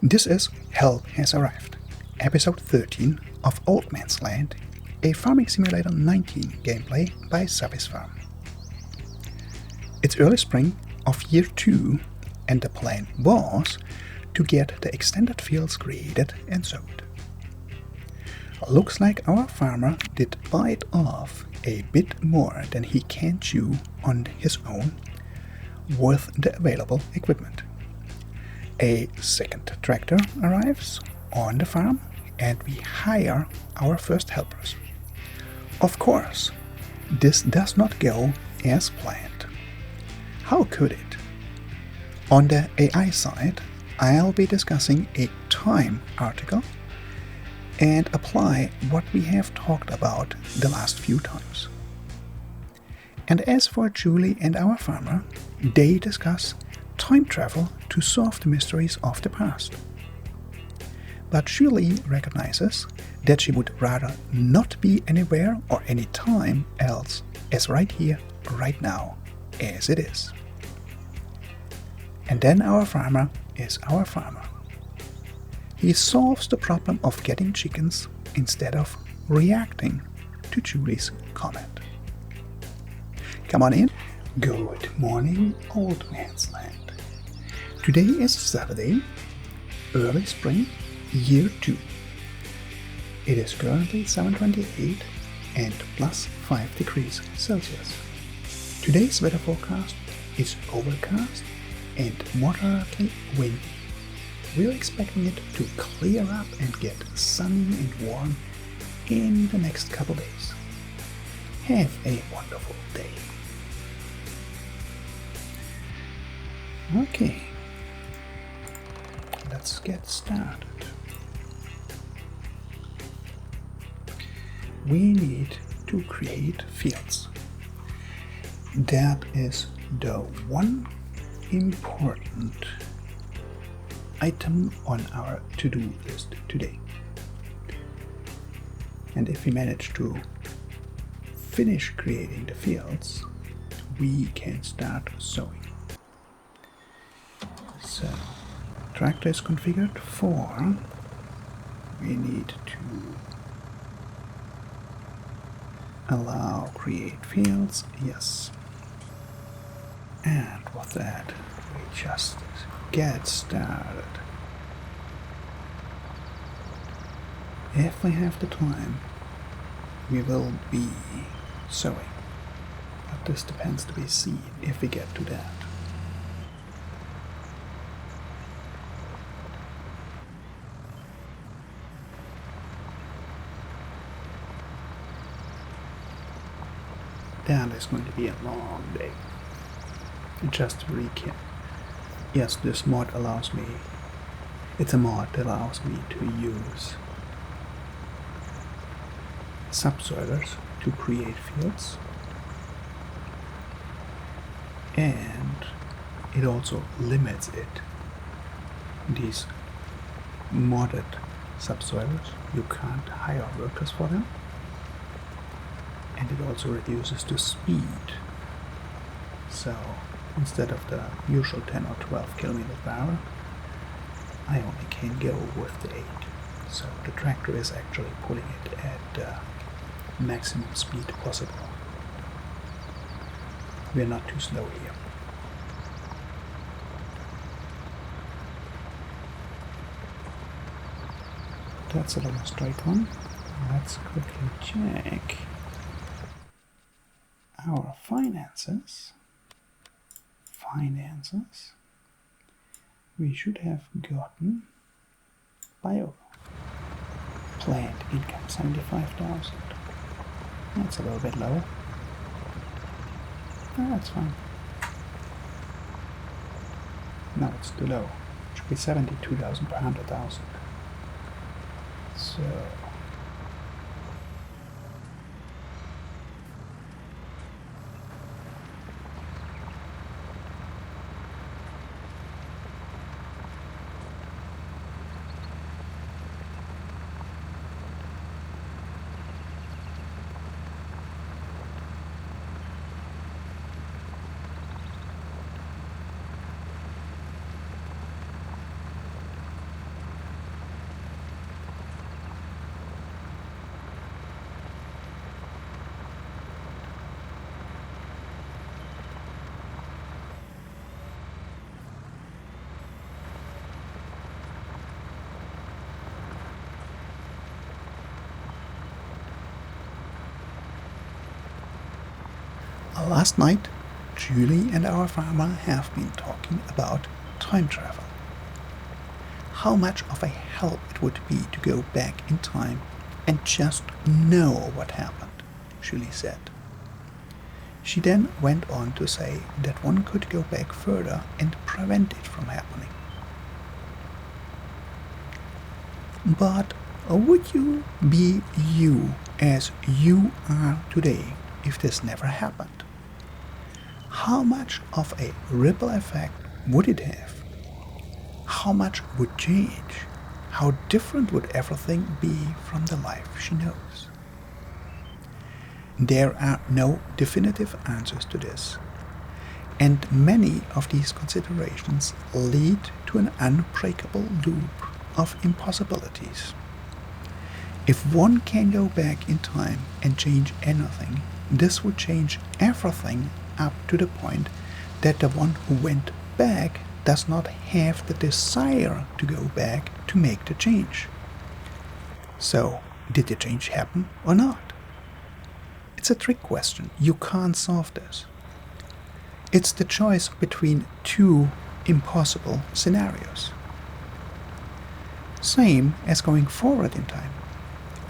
This is Help Has Arrived, episode 13 of Old Man's Land, a Farming Simulator 19 gameplay by Subis Farm. It's early spring of year 2, and the plan was to get the extended fields created and sowed. Looks like our farmer did bite off a bit more than he can chew on his own with the available equipment. A second tractor arrives on the farm and we hire our first helpers. Of course, this does not go as planned. How could it? On the AI side, I'll be discussing a time article and apply what we have talked about the last few times. And as for Julie and our farmer, they discuss time travel to solve the mysteries of the past. But Julie recognizes that she would rather not be anywhere or any time else as right here, right now, as it is. And then our farmer is our farmer. He solves the problem of getting chickens instead of reacting to Julie's comment. Come on in. Good morning, Old Man's Land. Today is Saturday, early spring, year 2. It is currently 7:28 and plus 5 degrees Celsius. Today's weather forecast is overcast and moderately windy. We're expecting it to clear up and get sunny and warm in the next couple days. Have a wonderful day. Okay, let's get started. We need to create fields. That is the one important item on our to-do list today. And if we manage to finish creating the fields, we can start sowing. So, tractor is configured for, we need to allow create fields, yes. And with that, we just get started. If we have the time, we will be sowing. But this depends to be seen if we get to that. That is going to be a long day. Just to recap. Yes, this mod allows me, it's a mod that allows me to use subsoilers to create fields. And it also limits it. These modded subsoilers, you can't hire workers for them. And it also reduces the speed. So instead of the usual 10 or 12 kilometers per hour, I only can go with the 8. So the tractor is actually pulling it at the maximum speed possible. We're not too slow here. That's a little straight one. Let's quickly check our finances. We should have gotten bio plant income 75,000. That's a little bit low. Oh, that's fine. No, it's too low. It should be 72,000 per 100,000. So Last night, Julie and our farmer have been talking about time travel. How much of a help it would be to go back in time and just know what happened, Julie said. She then went on to say that one could go back further and prevent it from happening. But would you be you as you are today if this never happened? How much of a ripple effect would it have? How much would change? How different would everything be from the life she knows? There are no definitive answers to this, and many of these considerations lead to an unbreakable loop of impossibilities. If one can go back in time and change anything, this would change everything up to the point that the one who went back does not have the desire to go back to make the change. So, did the change happen or not? It's a trick question. You can't solve this. It's the choice between two impossible scenarios. Same as going forward in time.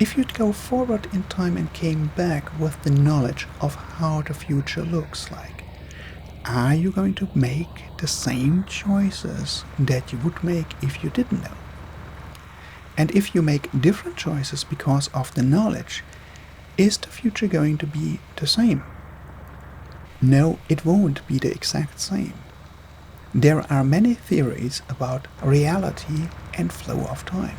If you'd go forward in time and came back with the knowledge of how the future looks like, are you going to make the same choices that you would make if you didn't know? And if you make different choices because of the knowledge, is the future going to be the same? No, it won't be the exact same. There are many theories about reality and flow of time,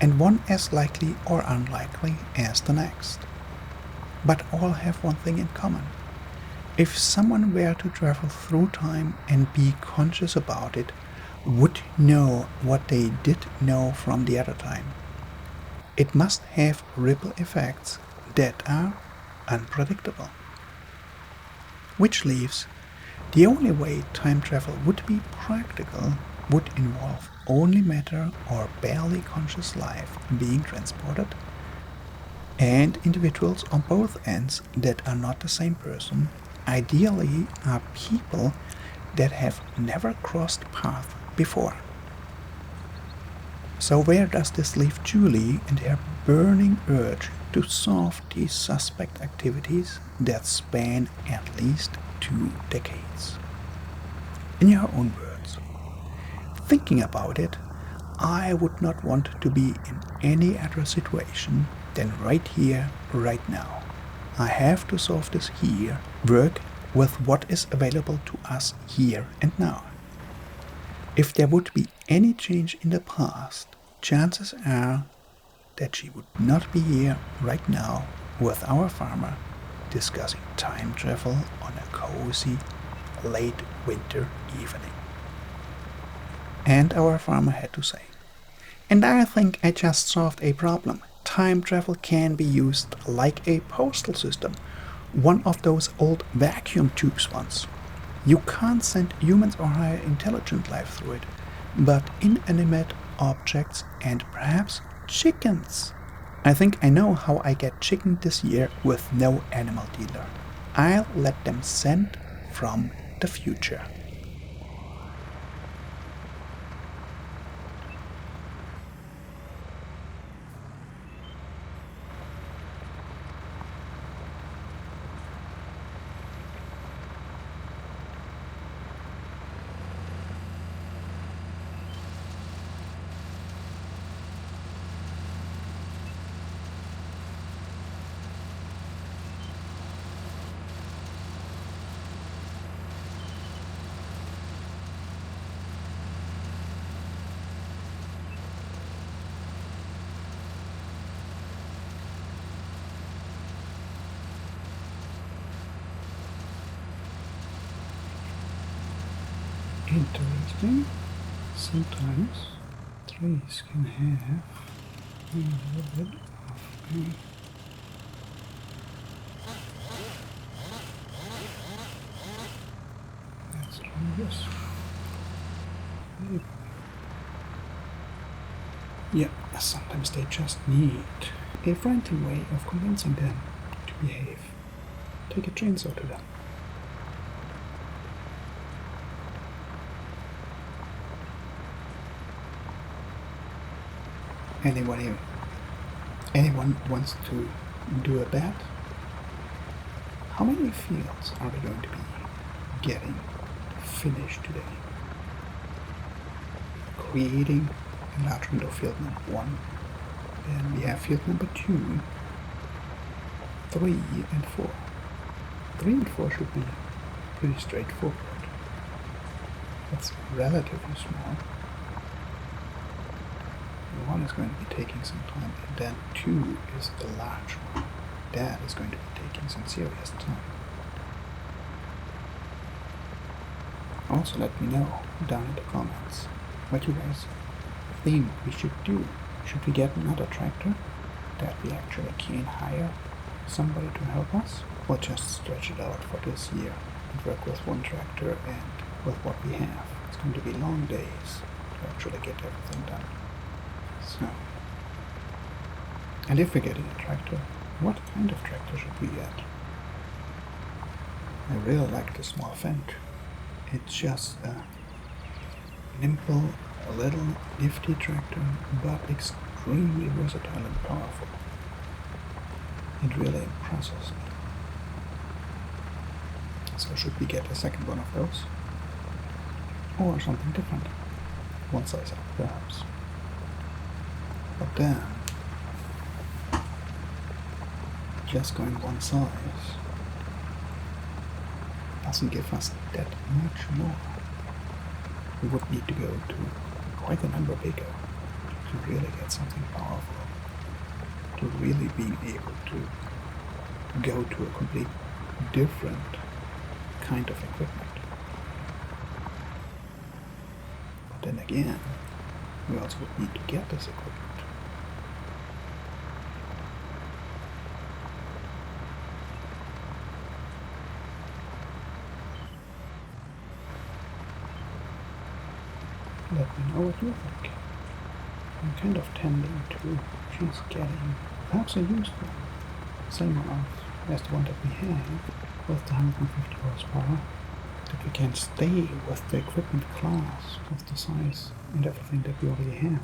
and one as likely or unlikely as the next. But all have one thing in common. If someone were to travel through time and be conscious about it, would know what they did know from the other time, it must have ripple effects that are unpredictable. Which leaves the only way time travel would be practical would involve only matter or barely conscious life being transported, and individuals on both ends that are not the same person, ideally are people that have never crossed paths before. So where does this leave Julie and her burning urge to solve these suspect activities that span at least 2 decades? In your own words, thinking about it, I would not want to be in any other situation than right here, right now. I have to solve this here, work with what is available to us here and now. If there would be any change in the past, chances are that she would not be here right now with our farmer discussing time travel on a cozy late winter evening. And our farmer had to say, "And I think I just solved a problem. Time travel can be used like a postal system, one of those old vacuum tubes ones. You can't send humans or higher intelligent life through it, but inanimate objects and perhaps chickens. I think I know how I get chicken this year with no animal dealer. I'll let them send from the future." Interesting. Sometimes trees can have a little bit of a let's try this. Yeah, sometimes they just need a friendly way of convincing them to behave. take a chainsaw to them. Anyone wants to do a bet? How many fields are we going to be getting finished today? Creating enlargement of field number 1. Then we have field number 2, 3 and 4. 3 and 4 should be pretty straightforward. That's relatively small. 1 is going to be taking some time, and then 2 is the large one. That is going to be taking some serious time. Also let me know down in the comments what you guys think we should do. Should we get another tractor that we actually can hire somebody to help us, or just stretch it out for this year and work with one tractor and with what we have? It's going to be long days to actually get everything done. So, and if we're getting a tractor, what kind of tractor should we get? I really like the small Fendt. It's just a nimble, a little nifty tractor, but extremely versatile and powerful. It really impresses me. So should we get a second one of those? Or something different? One size up, perhaps. But then, just going one size doesn't give us that much more. We would need to go to quite a number bigger to really get something powerful, to really be able to go to a complete different kind of equipment. But then again, we also would need to get this equipment. Let me know what you think. I'm kind of tending to just getting perhaps a used one, same amount as the one that we have, with the 150 horsepower, that we can stay with the equipment class, with the size and everything that we already have.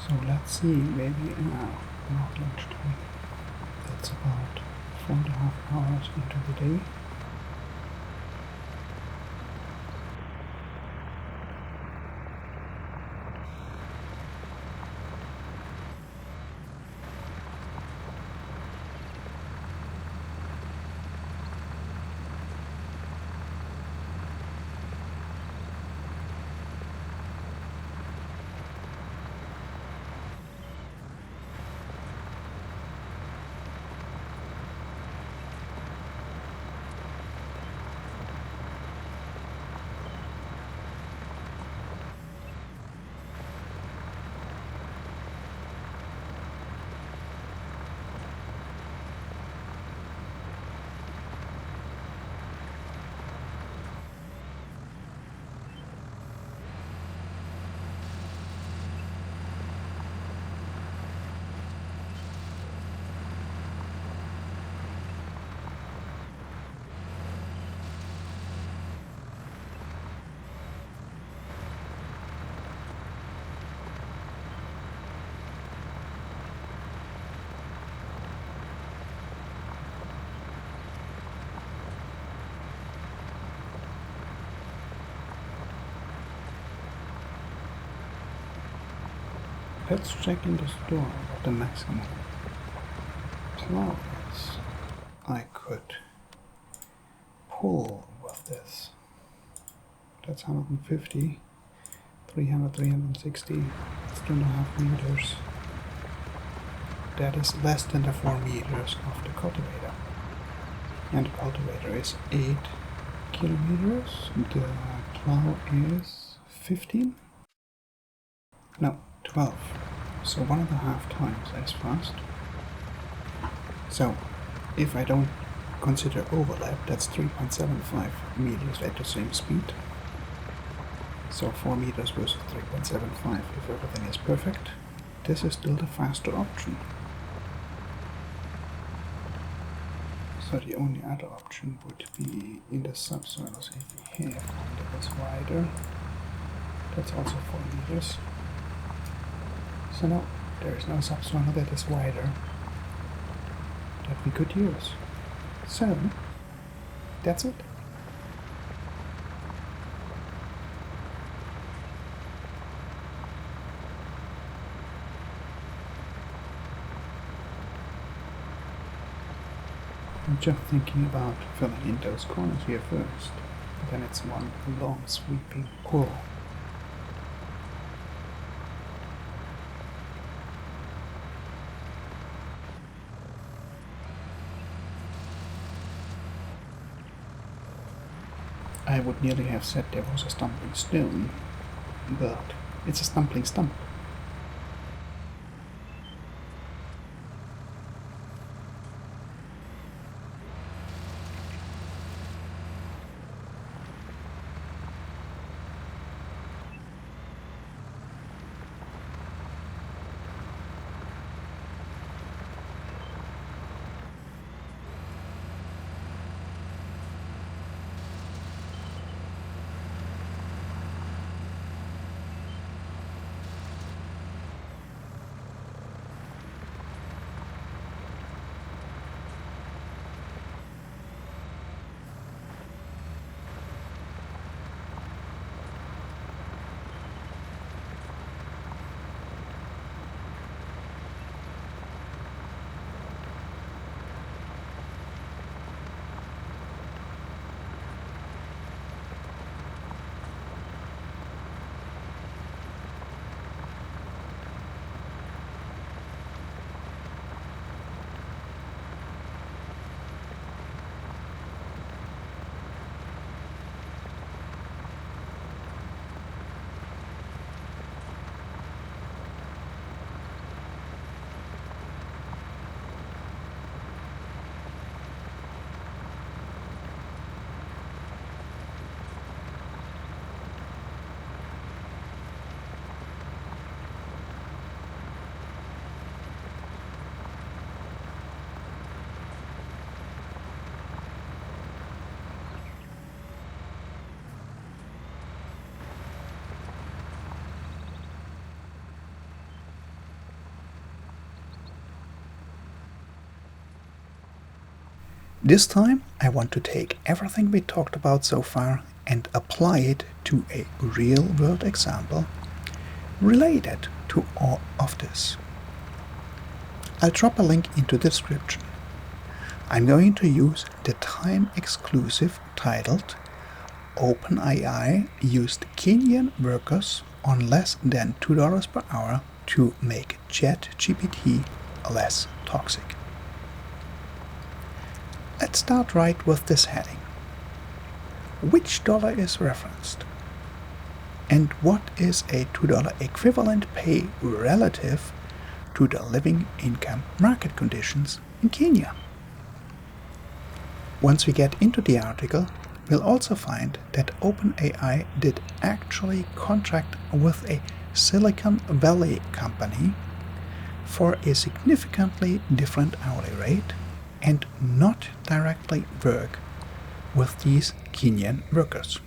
So let's see where we are now lunchtime. That's about 4.5 hours into the day. Let's check in the store what the maximum plow is I could pull with this. That's 150, 360, 3.5 meters. That is less than the 4 meters of the cultivator. And the cultivator is 8 kilometers. The plow is 15? No, 12. So 1.5 times as fast. So if I don't consider overlap, that's 3.75 meters at the same speed. So 4 meters versus 3.75. If everything is perfect, this is still the faster option. So the only other option would be in the subsoils if we have one that is wider. That's also 4 meters. So no, there is no subsoil that is wider that we could use. So, that's it. I'm just thinking about filling in those corners here first. Then it's one long sweeping pull. I would nearly have said there was a stumbling stone, but it's a stumbling stump. This time I want to take everything we talked about so far and apply it to a real-world example related to all of this. I'll drop a link into the description. I'm going to use the time exclusive titled OpenAI used Kenyan workers on less than $2 per hour to make ChatGPT less toxic. Let's start right with this heading. Which dollar is referenced? And what is a $2 equivalent pay relative to the living income market conditions in Kenya? Once we get into the article, we'll also find that OpenAI did actually contract with a Silicon Valley company for a significantly different hourly rate and not directly work with these Kenyan workers.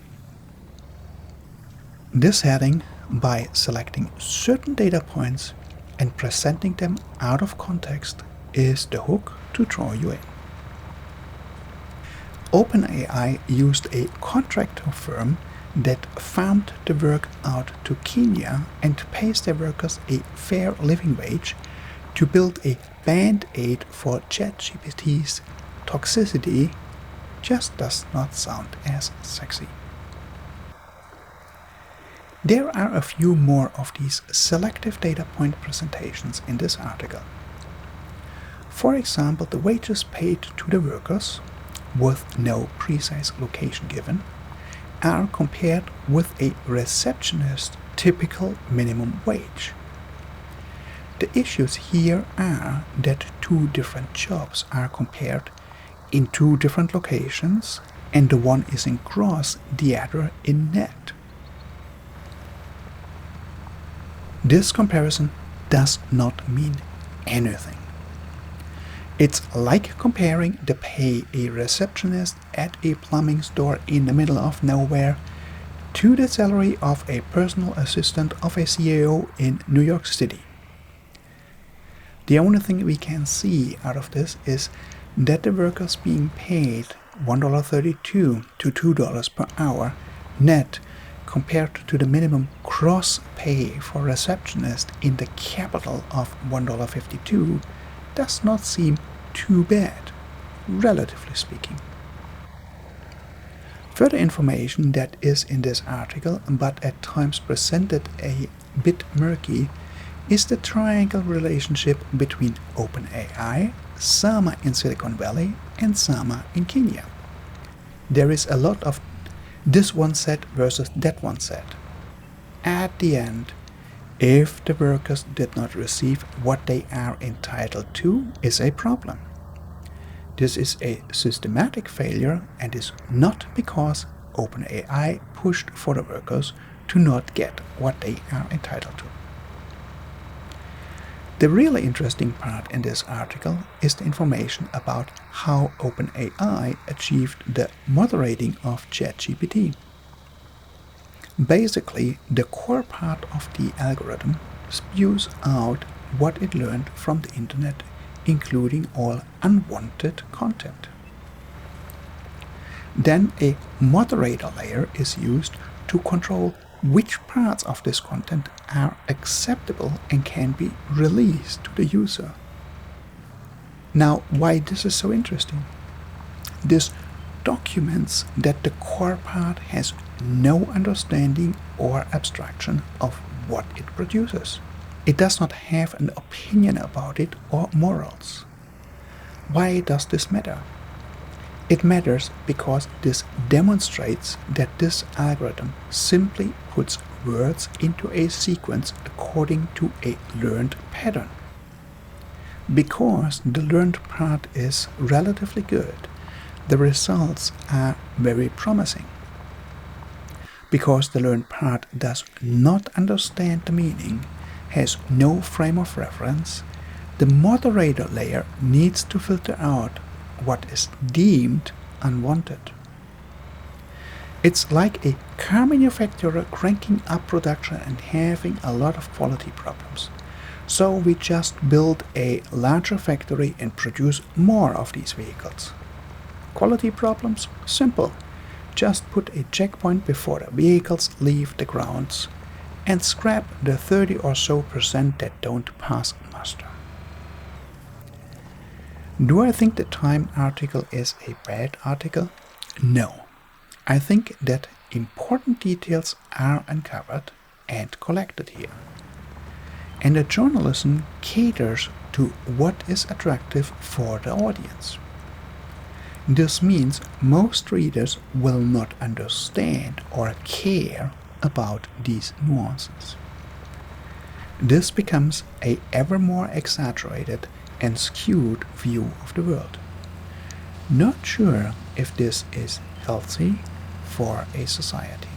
This heading, by selecting certain data points and presenting them out of context, is the hook to draw you in. OpenAI used a contractor firm that farmed the work out to Kenya and pays their workers a fair living wage to build a band-aid for ChatGPT's toxicity. Just does not sound as sexy. There are a few more of these selective data point presentations in this article. For example, the wages paid to the workers, with no precise location given, are compared with a receptionist's typical minimum wage. The issues here are that two different jobs are compared in two different locations, and the one is in gross, the other in net. This comparison does not mean anything. It's like comparing the pay a receptionist at a plumbing store in the middle of nowhere to the salary of a personal assistant of a CEO in New York City. The only thing we can see out of this is that the workers being paid $1.32 to $2 per hour net compared to the minimum gross pay for receptionists in the capital of $1.52 does not seem too bad, relatively speaking. Further information that is in this article, but at times presented a bit murky, is the triangle relationship between OpenAI, Sama in Silicon Valley, and Sama in Kenya. There is a lot of this one said versus that one said. At the end, if the workers did not receive what they are entitled to, is a problem. This is a systematic failure and is not because OpenAI pushed for the workers to not get what they are entitled to. The really interesting part in this article is the information about how OpenAI achieved the moderating of ChatGPT. Basically, the core part of the algorithm spews out what it learned from the internet, including all unwanted content. Then a moderator layer is used to control which parts of this content are acceptable and can be released to the user. Now, why this is so interesting? This documents that the core part has no understanding or abstraction of what it produces. It does not have an opinion about it or morals. Why does this matter? It matters because this demonstrates that this algorithm simply puts words into a sequence according to a learned pattern. Because the learned part is relatively good, the results are very promising. Because the learned part does not understand the meaning, has no frame of reference, the moderator layer needs to filter out what is deemed unwanted. It's like a car manufacturer cranking up production and having a lot of quality problems. So we just build a larger factory and produce more of these vehicles. Quality problems? Simple. Just put a checkpoint before the vehicles leave the grounds and scrap the 30 or so % that don't pass muster. Do I think the Time article is a bad article? No. I think that important details are uncovered and collected here. And the journalism caters to what is attractive for the audience. This means most readers will not understand or care about these nuances. This becomes an ever more exaggerated and skewed view of the world. Not sure if this is healthy for a society.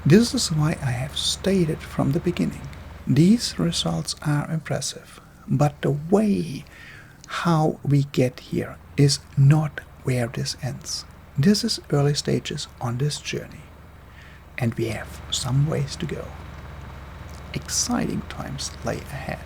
This is why I have stated from the beginning, these results are impressive, but the way how we get here is not where this ends. This is early stages on this journey, and we have some ways to go. Exciting times lay ahead.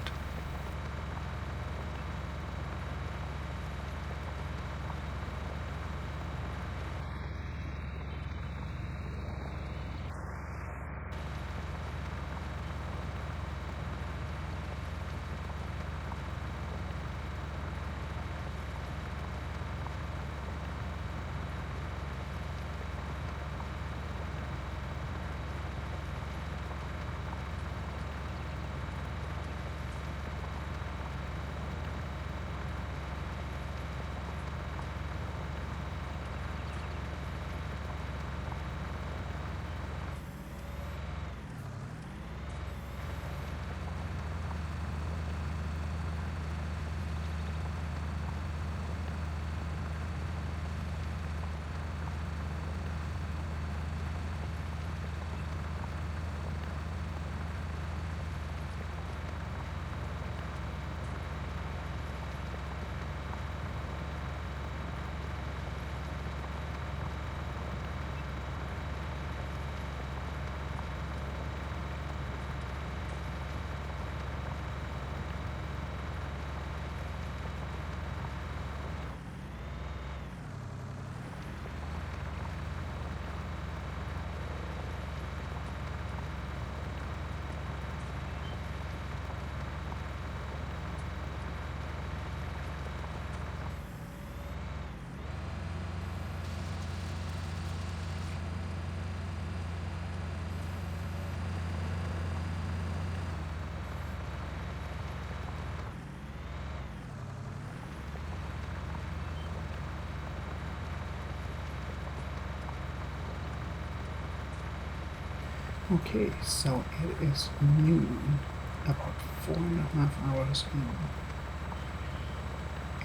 Okay, so it is noon, about 4.5 hours in,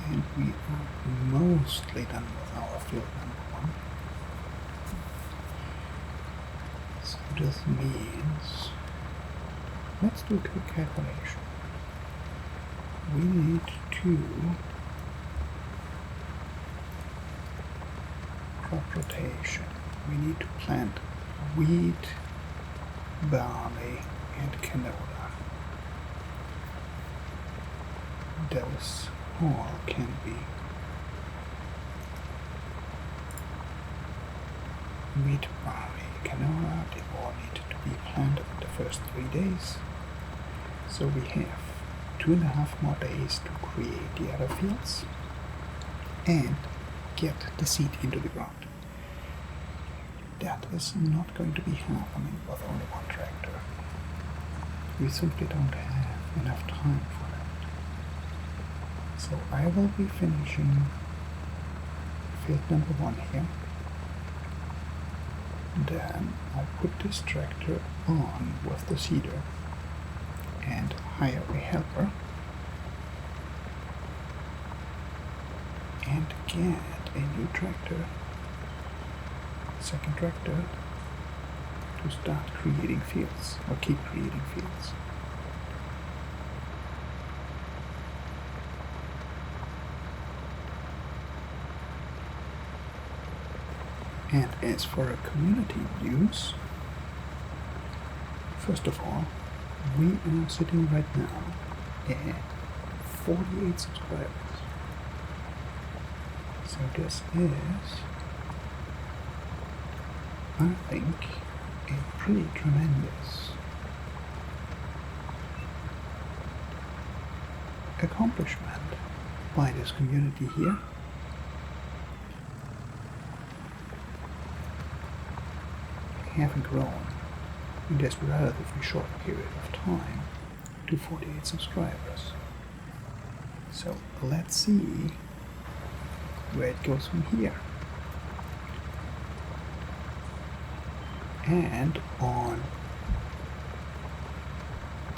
and we are mostly done with our field number 1. So this means, let's do a quick calculation. We need to crop rotation. We need to plant wheat, barley, and canola. Those all can be wheat, barley, canola. They all need to be planted in the first 3 days. So we have 2.5 more days to create the other fields and get the seed into the ground. That is not going to be happening with only one tractor. We simply don't have enough time for that. So I will be finishing field number 1 here. Then I'll put this tractor on with the seeder and hire a helper and get a new tractor, second tractor, to start creating fields, or keep creating fields. And as for a community news, first of all, we are sitting right now at 48 subscribers. So this is, I think, a pretty tremendous accomplishment by this community here. Having grown in this relatively short period of time to 48 subscribers. So let's see where it goes from here. And on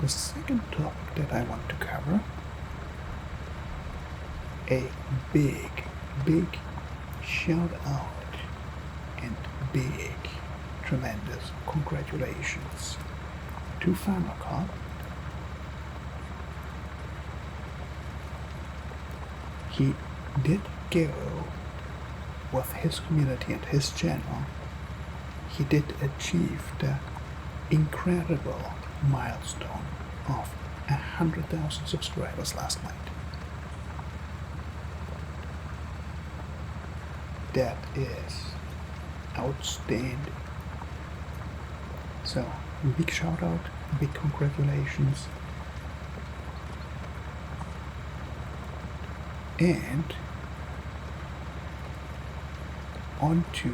the second topic that I want to cover, a big shout out and big tremendous congratulations to Farmer Cop. He did go with his community and his channel. He did achieve the incredible milestone of 100,000 subscribers last night. That is outstanding. So, big shout out, big congratulations. And on to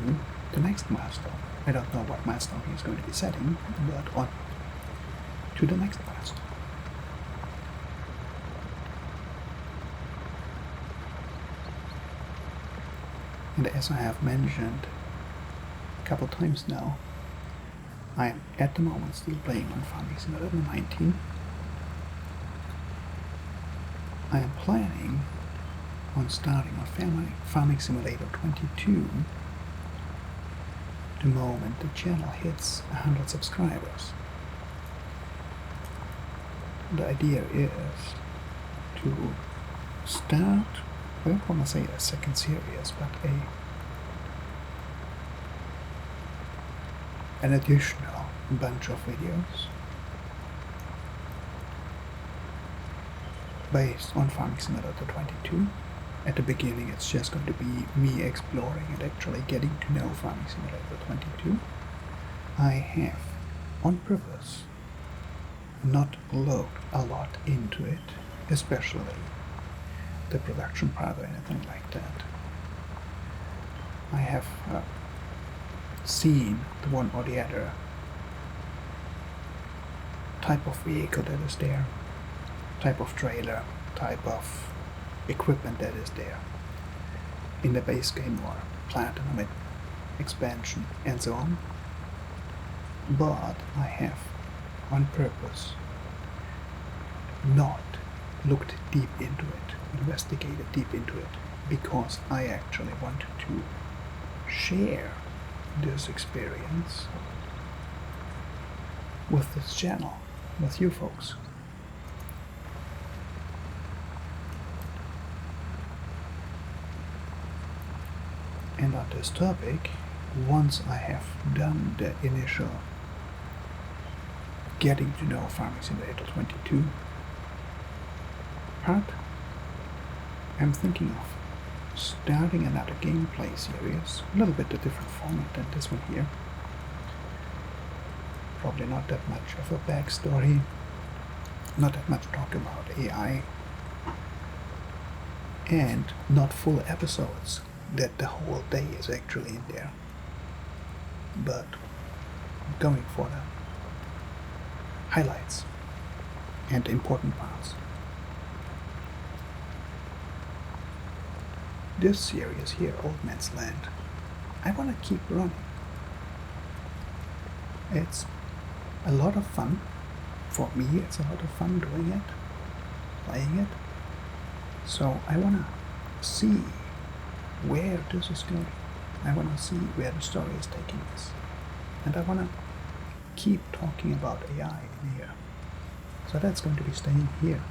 the next milestone. I don't know what milestone he's going to be setting, but on to the next milestone. And as I have mentioned a couple times now, I am at the moment still playing on Farming Simulator 19. I am planning on starting on Farming Simulator 22 the moment the channel hits 100 subscribers. The idea is to start, I don't want to say a second series, but an additional bunch of videos based on Farming Simulator 22. At the beginning it's just going to be me exploring and actually getting to know Farming Simulator 22. I have, on purpose, not looked a lot into it, especially the production part or anything like that. I have seen the one or the other type of vehicle that is there, type of trailer, type of equipment that is there in the base game or Platinum expansion and so on. but I have on purpose not looked deep into it, investigated deep into it, because I actually wanted to share this experience with this channel, with you folks. And on this topic, once I have done the initial getting to know Farming Simulator 22 part, I'm thinking of starting another gameplay series, a little bit a different format than this one here. Probably not that much of a backstory, not that much talk about AI, and not full episodes that the whole day is actually in there, but going for the highlights and important parts. This series here, Old Man's Land, I want to keep running. It's a lot of fun. For me, it's a lot of fun doing it, playing it. So I want to see where this is going. I want to see where the story is taking us. And I want to keep talking about AI in here. So that's going to be staying here.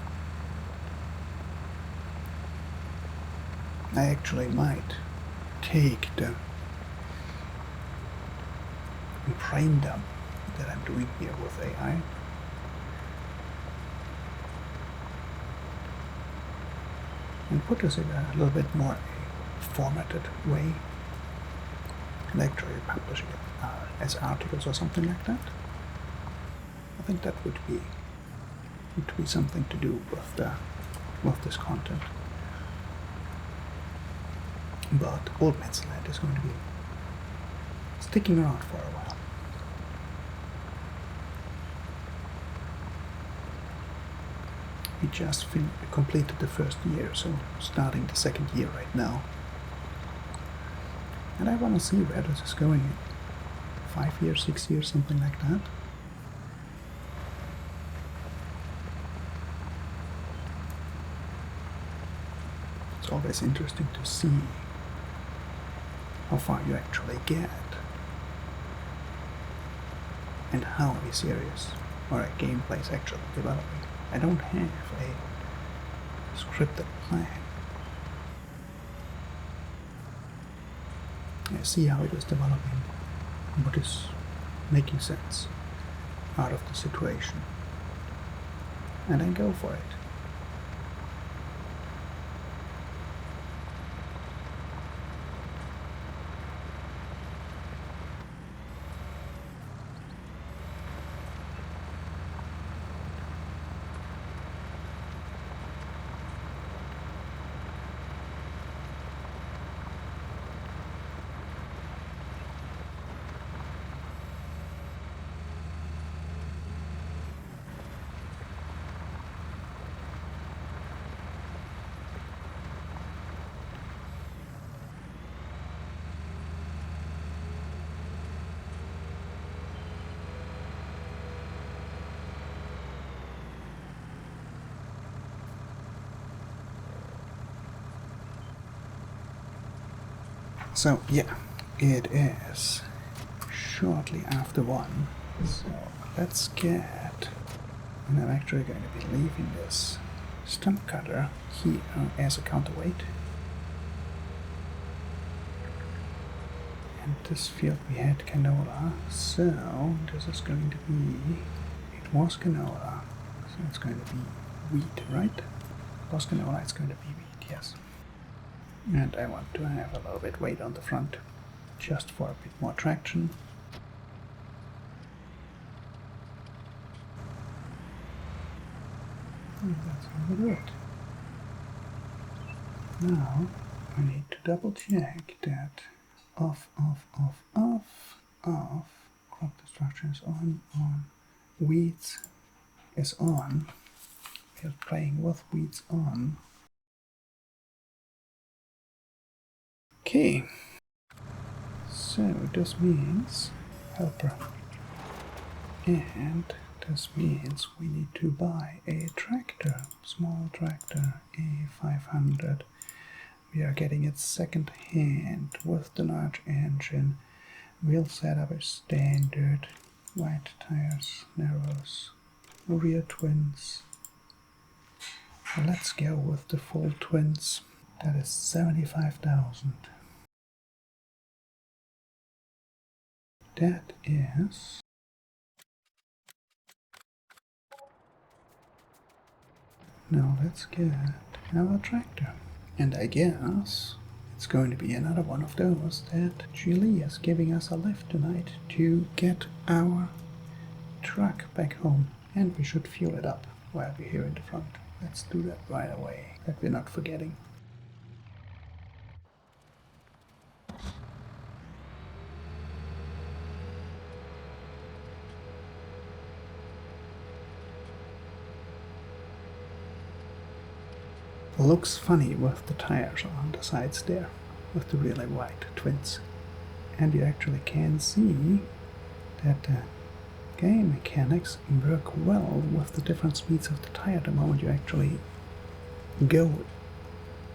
I actually might take the brain dump that I'm doing here with AI and put this in a little bit more formatted way and actually publish it as articles or something like that. I think that would be something to do with this content. But Old Man's Land is going to be sticking around for a while. We just completed the first year, so starting the second year right now. And I want to see where this is going in 5 years, 6 years, something like that. It's always interesting to see how far you actually get and how a series or a gameplay is actually developing. I don't have a scripted plan. I see how it is developing, what is making sense out of the situation, and I go for it. So yeah, it is shortly after 1, so let's get, and I'm actually going to be leaving this stump cutter here as a counterweight. And this field we had canola, so this is going to be, it was canola, so it's going to be wheat, right? It was canola, it's going to be wheat, yes. And I want to have a little bit weight on the front, just for a bit more traction. And that's how we do it. Now, I need to double check that off, crop destruction is on, weeds is on, we are playing with weeds on. Okay, so this means helper. And this means we need to buy a tractor, small tractor, a 500. We are getting it second hand with the large engine. Wheel setup is standard. Wide tires, narrows, rear twins. Let's go with the full twins. That is 75,000. That is... Now let's get our tractor. And I guess it's going to be another one of those that Julie is giving us a lift tonight to get our truck back home. And we should fuel it up while we're here in the front. Let's do that right away, that we're not forgetting. Looks funny with the tires on the sides there, with the really wide twins. And you actually can see that the game mechanics work well with the different speeds of the tire the moment you actually go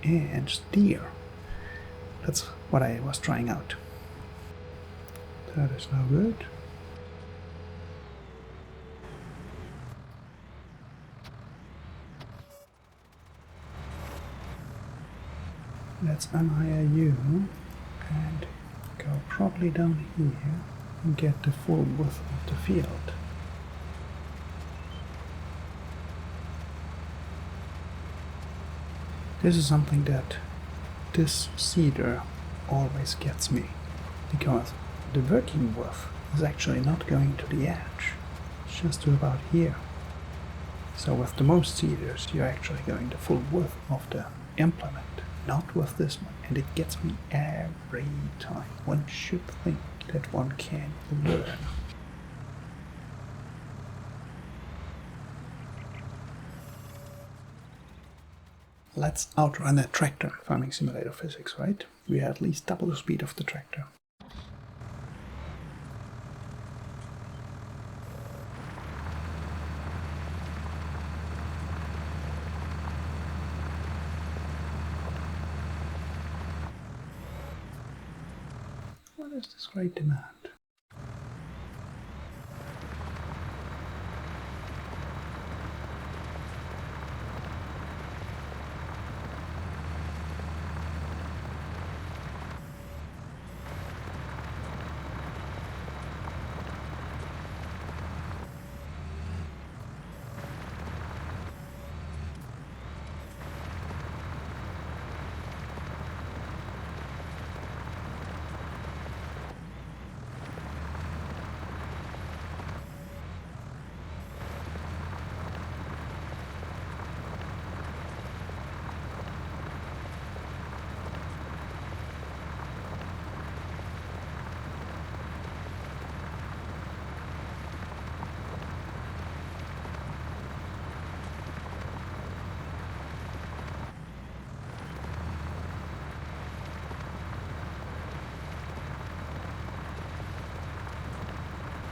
and steer. That's what I was trying out. That is no good. Let's unhire you and go probably down here and get the full width of the field. This is something that this seeder always gets me, because the working width is actually not going to the edge, it's just to about here. So with the most seeders you're actually going the full width of the implement. Not with this one, and it gets me every time. One should think that one can learn. Let's outrun a tractor. Farming simulator physics, right? We are at least double the speed of the tractor. What is this great demand?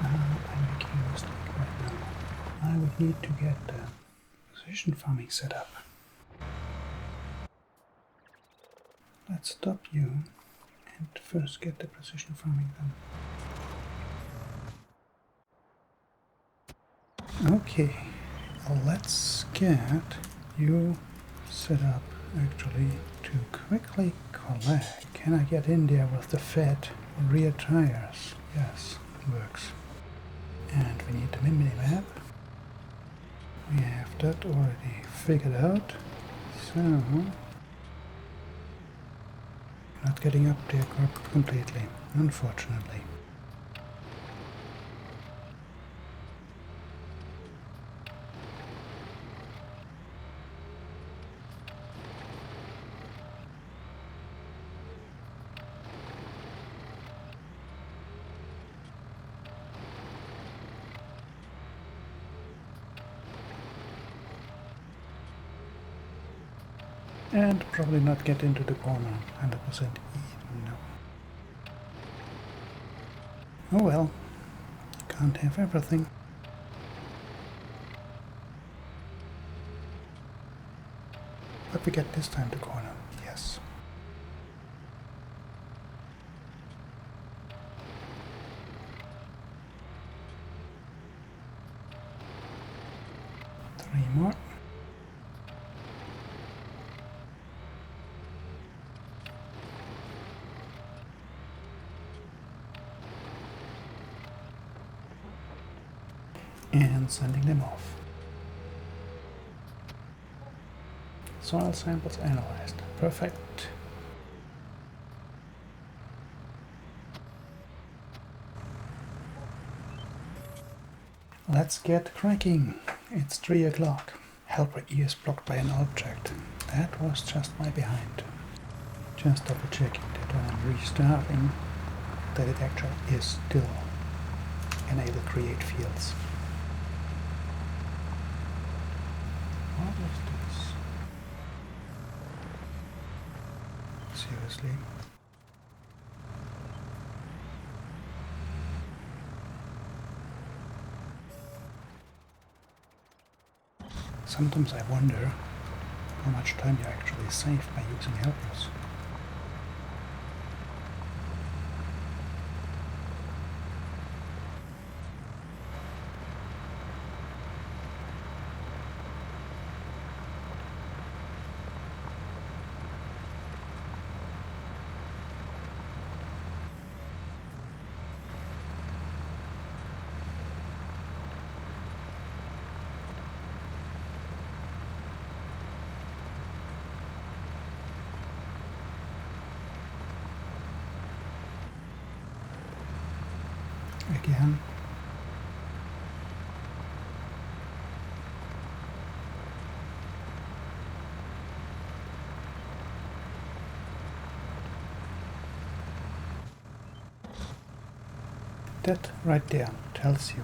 I'm making a mistake right now. I would need to get the precision farming set up. Let's stop you and first get the precision farming done. Okay, let's get you set up actually to quickly collect. Can I get in there with the fat rear tires? Yes, works. And we need the mini map. We have that already figured out. So, not getting up there completely, unfortunately. And probably not get into the corner 100% even, no. Oh well, can't have everything. But we get this time to corner. Yes. Three more. And sending them off. Soil samples analyzed. Perfect. Let's get cracking. It's 3 o'clock. Helper E is blocked by an object. That was just my behind. Just double checking that when I'm restarting, the detector is still enable create fields. What is this? Seriously? Sometimes I wonder how much time you actually save by using helpers. Again. That right there tells you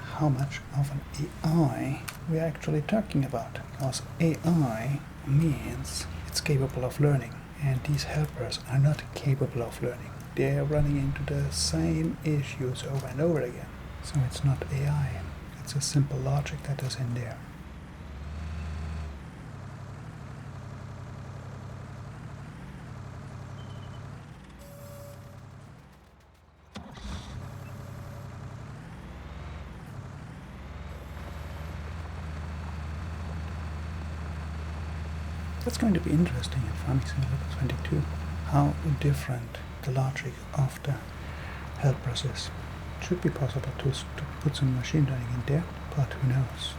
how much of an AI we're actually talking about, because AI means it's capable of learning, and these helpers are not capable of learning. They are running into the same issues over and over again. So it's not AI, it's a simple logic that is in there. That's going to be interesting in Farming Simulator 22, how different the logic of the helpers is. It should be possible to put some machine learning in there, but who knows?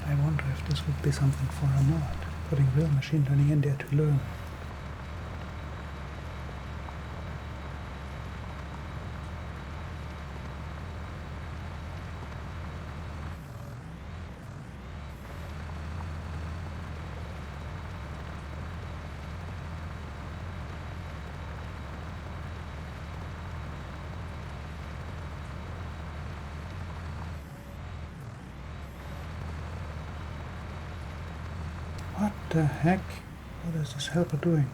I wonder if this would be something for a mod, putting real machine learning in there to learn. What the heck? What is this helper doing?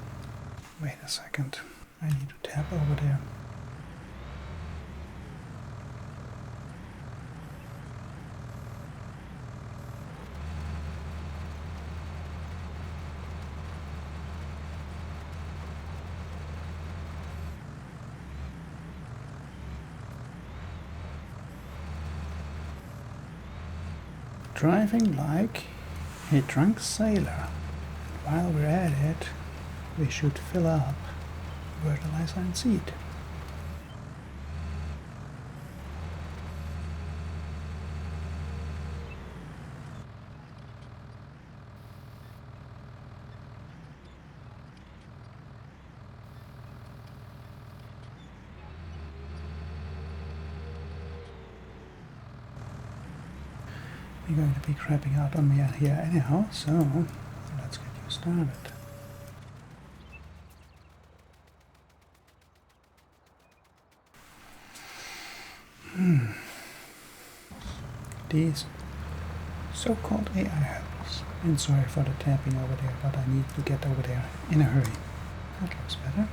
Wait a second. I need to tap over there. Driving like a drunk sailor. While we're at it, we should fill up fertilizer and seed. You're going to be crapping out on me here anyhow, so let's get you started. These so-called AI helpers. And sorry for the tapping over there, but I need to get over there in a hurry. That looks better.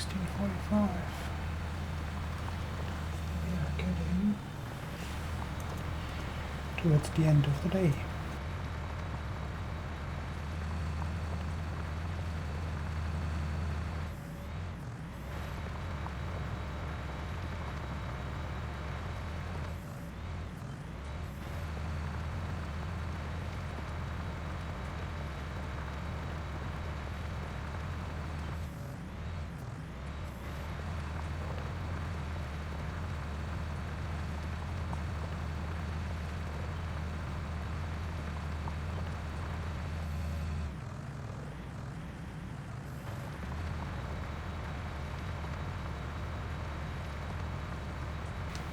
16:45. We are getting towards the end of the day.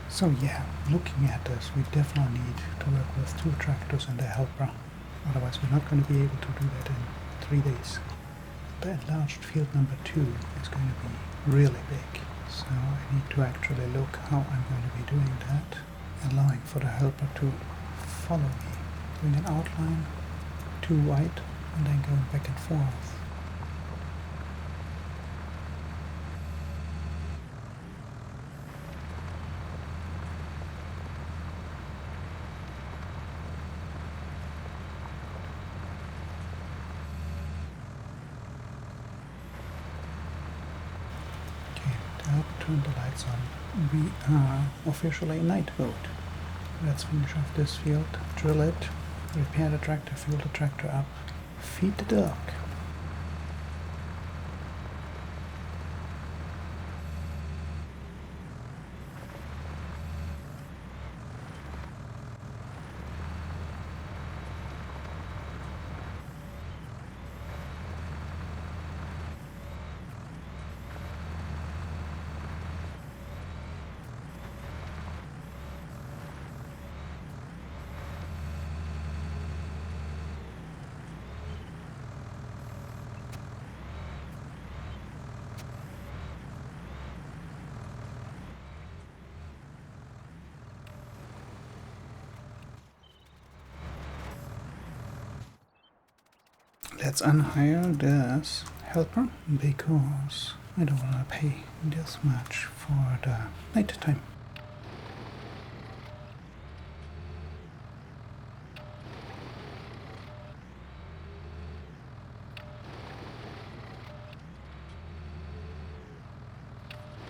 So yeah, looking at this, we definitely need to work with 2 tractors and a helper. Otherwise we're not going to be able to do that in 3 days. The enlarged field number 2 is going to be really big. So I need to actually look how I'm going to be doing that. Allowing for the helper to follow me. Doing an outline, 2 wide, and then going back and forth. Turn the lights on. We are officially night mode. Let's finish off this field, drill it, repair the tractor, fuel the tractor up, feed the dog. Let's unhire this helper because I don't want to pay this much for the night time.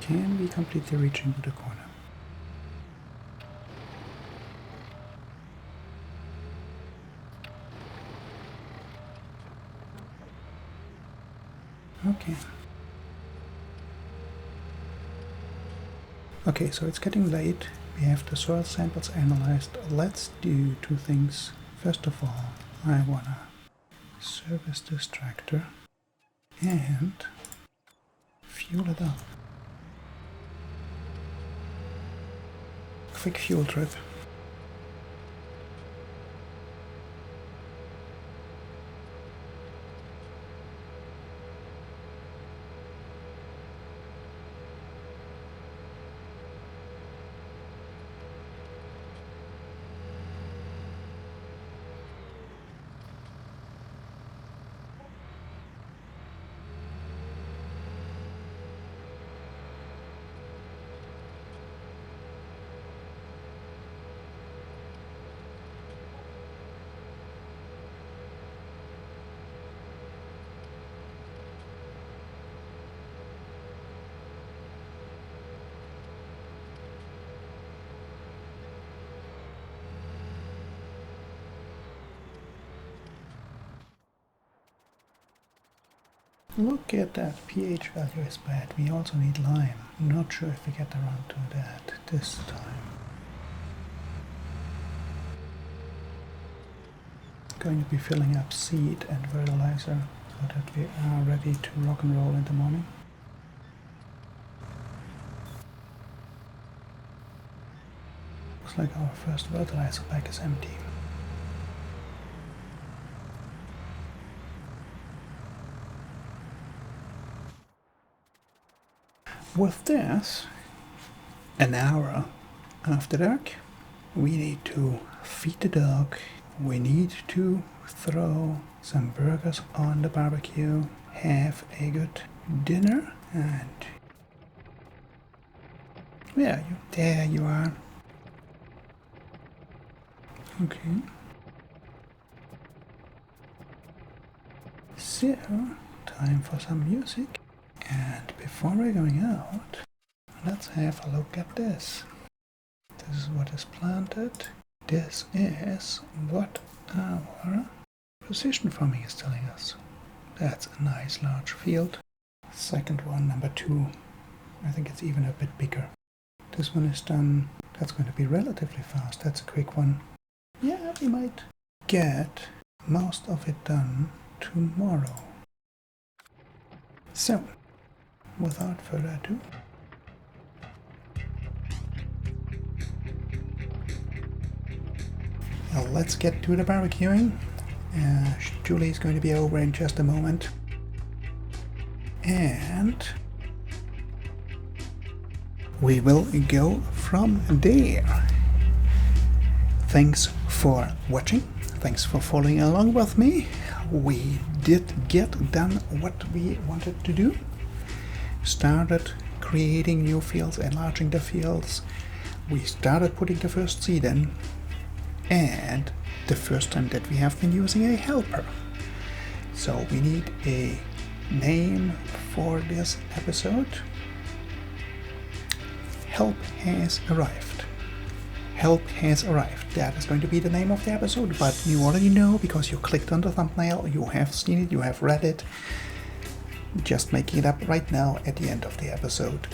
Can we completely reach into the corner? Okay. Okay, so it's getting late. We have the soil samples analyzed. Let's do 2 things. First of all, I wanna service this tractor and fuel it up. Quick fuel trip. Look at that, pH value is bad. We also need lime. Not sure if we get around to that this time. Going to be filling up seed and fertilizer so that we are ready to rock and roll in the morning. Looks like our first fertilizer bag is empty. With this, an hour after dark, we need to feed the dog, we need to throw some burgers on the barbecue, have a good dinner, And yeah, there you are. Okay. So, time for some music. And before we're going out, let's have a look at this. This is what is planted. This is what our position farming is telling us. That's a nice large field. Second one, number 2. I think it's even a bit bigger. This one is done. That's going to be relatively fast. That's a quick one. Yeah, we might get most of it done tomorrow. So, without further ado, well, let's get to the barbecuing. Julie is going to be over in just a moment. And we will go from there. Thanks for watching. Thanks for following along with me. We did get done what we wanted to do. Started creating new fields, enlarging the fields. We started putting the first seed in. And the first time that we have been using a helper. So we need a name for this episode. Help has arrived. Help has arrived. That is going to be the name of the episode, but you already know because you clicked on the thumbnail, you have seen it, you have read it. Just making it up right now at the end of the episode.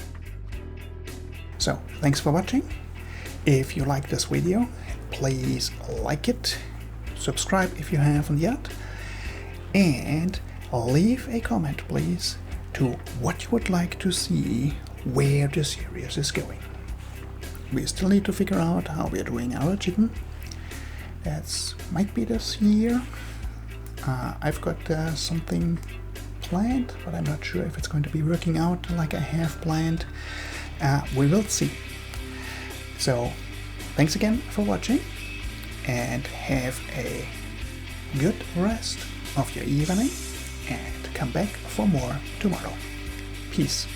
So, thanks for watching. If you like this video, please like it, subscribe if you haven't yet, and leave a comment please to what you would like to see, where the series is going. We still need to figure out how we are doing our chicken. That might be this year. I've got something planned, but I'm not sure if it's going to be working out like I have planned. We will see. So, thanks again for watching, and have a good rest of your evening, and come back for more tomorrow. Peace.